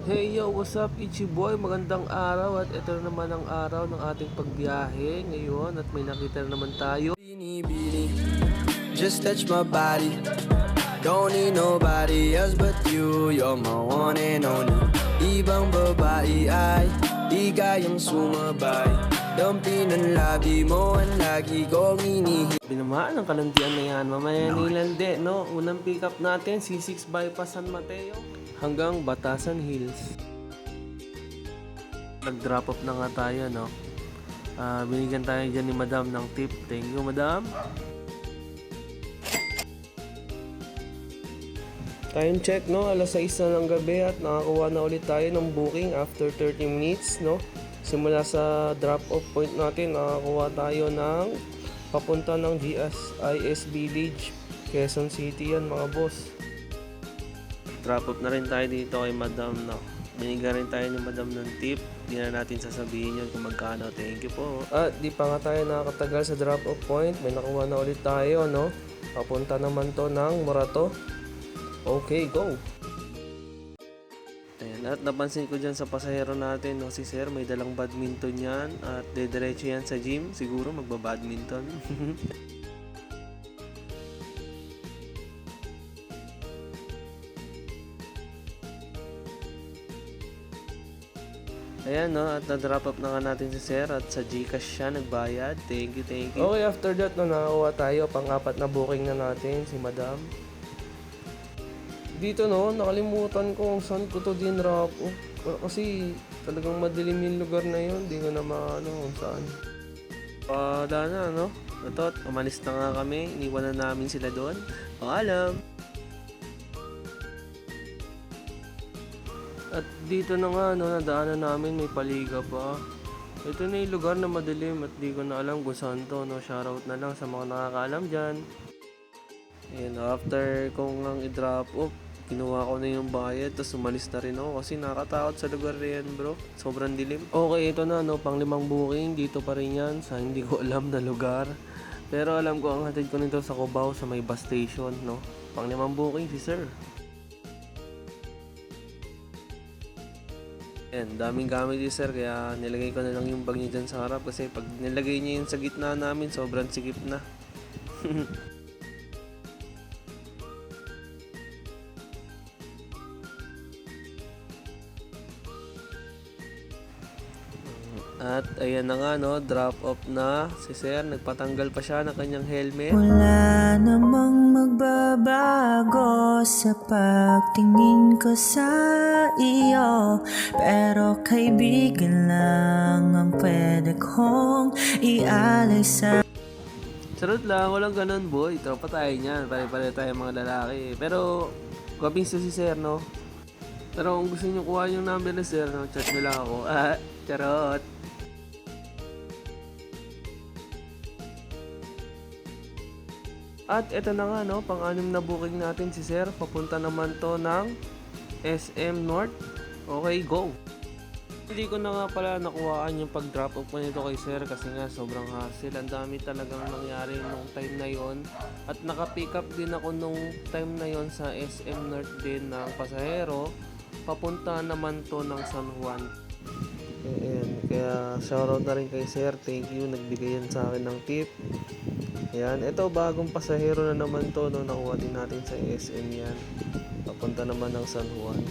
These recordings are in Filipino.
Hey yo, what's up Ichi Boy? Magandang araw at ito na naman ang araw ng ating pagbiyahe ngayon at may nakita na naman tayo. Bini, just touch my body. Don't need nobody else but you. You're my one and only. Ibang babae ay di kayang sumabay. Dampi ng labi mo ang lagi kong inihi. Binamaan ang kalandian na yan. Mamaya nilande, no? Unang pick up natin, C6 Bypass San Mateo hanggang Batasan Hills. Nag-drop off na nga tayo, no? Binigyan tayo dyan ni Madam ng tip. Thank you, Madam. Time check, no? Alas 6 na ng gabi at nakakuha na ulit tayo ng booking after 30 minutes, no? Simula sa drop-off point natin, nakakuha tayo ng papunta ng GSIS Village, Quezon City yan, mga boss. Drop-off na rin tayo dito kay Madam, no? Binigyan rin tayo ni Madam ng tip. Di na natin sasabihin yun kung magkano. Thank you po. At di pa nga tayo nakakatagal sa drop-off point. May nakuha na ulit tayo, no? Papunta naman to ng Morato. Okay, go! Ayan, at napansin ko dyan sa pasahero natin, no? Si Sir, may dalang badminton yan. At dediretso yan sa gym. Siguro magbabadminton. Ayan, no, at na-drop up na nga natin si Sir at sa Gcash siya nagbayad. Thank you, thank you. Okay, after that, no, nakakuha tayo. Pang-apat na booking na natin, si Madam. Dito, no, nakalimutan ko kung saan ko to din-drop off. Kasi talagang madilim yung lugar na yun. Hindi ko na maano kung saan. Wala na, no? Ito, umalis na nga kami. Iniwan na namin sila doon. Paalam! At dito na nga, no, nadaanan namin, may paliga pa. Ito na yung lugar na madilim at di ko na alam kung saan to, no. Shoutout na lang sa mga nakakaalam dyan. And after kong ang i-drop off, kinuha ko na yung bayad, tapos umalis na rin ako kasi nakakatakot sa lugar na yan, bro. Sobrang dilim. Okay, ito na, no, pang 5 booking, dito pa rin yan sa hindi ko alam na lugar. Pero alam ko ang hatid ko nito sa Cubao sa may bus station, no. Pang 5 booking si Sir. Ayan, daming gamit ni Sir kaya nilagay ko na lang yung bag niya dyan sa harap kasi pag nilagay niya yun sa gitna namin sobrang sikip na. At ayan na nga, no, drop off na si Sir. Nagpatanggal pa siya ng kanyang helmet. Wala namang magbabago sa pagtingin ko sa iyo, pero kaibigan lang ang pwede kong ialay sa... Sarot lang, walang ganun, boy. Tropa tayo niyan. Pare-pare tayo mga lalaki. Pero, guwaping si Sir, no? Pero kung gusto niyo kuha yung number ni Sir, no, chat nyo lang ako. Charot. At eto na nga, no, pang-anim na booking natin si Sir. Papunta naman to ng SM North. Okay, go! Hindi ko na nga pala nakuhaan yung pag-drop off ko nito kay Sir kasi nga sobrang hassle. Ang dami talagang nangyari nung time na yon. At naka-pick up din ako nung time na yon sa SM North din ng pasahero. Papunta naman to ng San Juan. Ayan, kaya shoutout na rin kay Sir. Thank you, nagbigay yan sa akin ng tip. Ayan, ito bagong pasahero na naman to, no, nakuha din natin sa SM yan. Papunta naman ng San Juan.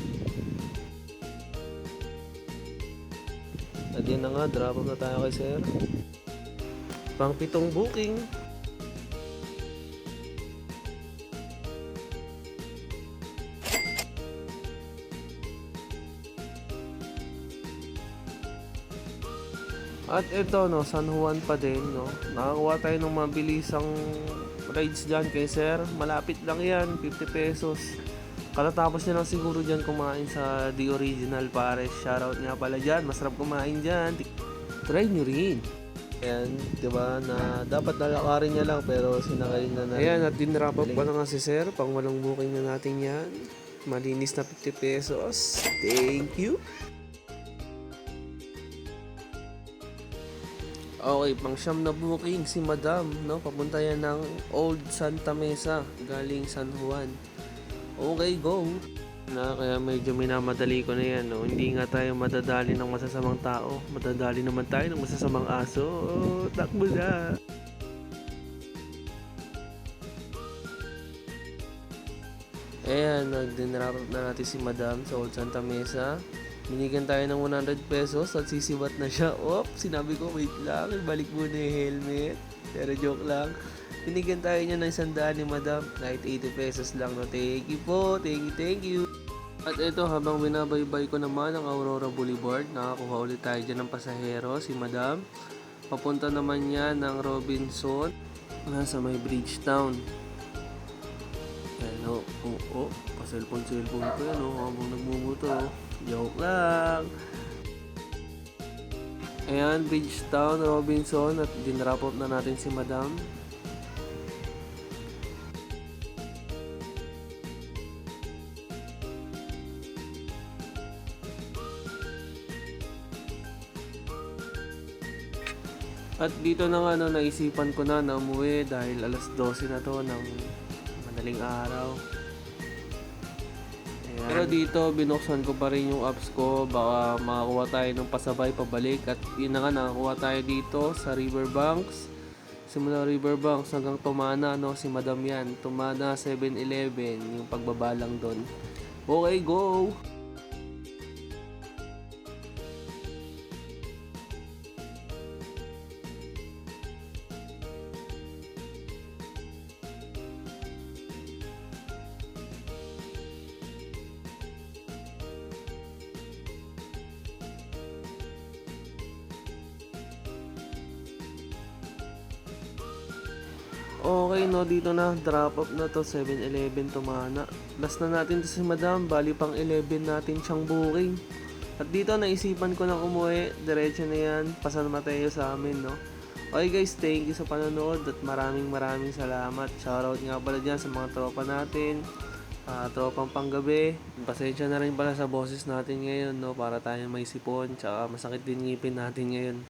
At yun na nga, drop off na tayo kay Sir. Pang 7 booking. At ito, no, San Juan pa din, no. Nakakuha tayo ng mabilisang rides dyan kay Sir. Malapit lang yan, 50 pesos. Katatapos niya lang siguro dyan kumain sa The Original Pares. Shoutout nga pala dyan, masarap kumain dyan. Try nyo rin. Ayan, diba, na dapat nalakarin niya lang pero sinakay na. Ayan, at din-wrap up pa na nga si Sir. Pang 8 booking na natin yan. Malinis na 50 pesos. Thank you. Okay, pang 9 na booking si Madam, no? Papunta yan ng Old Santa Mesa, galing San Juan. Okay, go! Kaya medyo minamadali ko na yan, no? Hindi nga tayo madadali ng masasamang tao. Madadali naman tayo ng masasamang aso. Oh, takbo na! Ayan, nag-dinrap na natin si Madam sa Old Santa Mesa. Binigyan tayo ng 100 pesos at sisibat na siya. Op, sinabi ko, wait lang, balik muna yung helmet. Pero joke lang. Binigyan tayo niya ng 100 ni Madam. Kahit 80 pesos lang. No? Thank you po, thank you. At ito, habang binabaybay ko naman ang Aurora Boulevard, nakakuha ulit tayo dyan ng pasahero, si Madam. Papunta naman niya ng Robinson, nasa may Bridgetown. Ayan, pa-cellphone ko yan, habang nagmumoto. Joke lang. Ayan, Bridgetown, Robinson, at dinrap off na natin si Madam. At dito na nga naisipan ko na umuwi dahil alas 12 na to ng madaling araw. Ayan. Pero dito binuksan ko pa rin yung apps ko, baka makakuha tayo ng pasabay pabalik. At yun na nga, nakakuha tayo dito sa Riverbanks. Simula Riverbanks hanggang Tumana, si Madam yan. Tumana 7-Eleven, yung pagbabalang doon. Okay, go! Okay, dito na, drop off na to, 7-Eleven Tumana. Last na natin to si Madam, bali pang 11 natin siyang booking. At dito naisipan ko na umuwi, diretso na yan, Pasan Mateo sa amin, no. Okay guys, thank you sa panonood at maraming salamat. Shoutout nga pala dyan sa mga tropa natin, tropang panggabi. Pasensya na rin pala sa boses natin ngayon, no, para tayo may sipon, tsaka masakit din ngipin natin ngayon.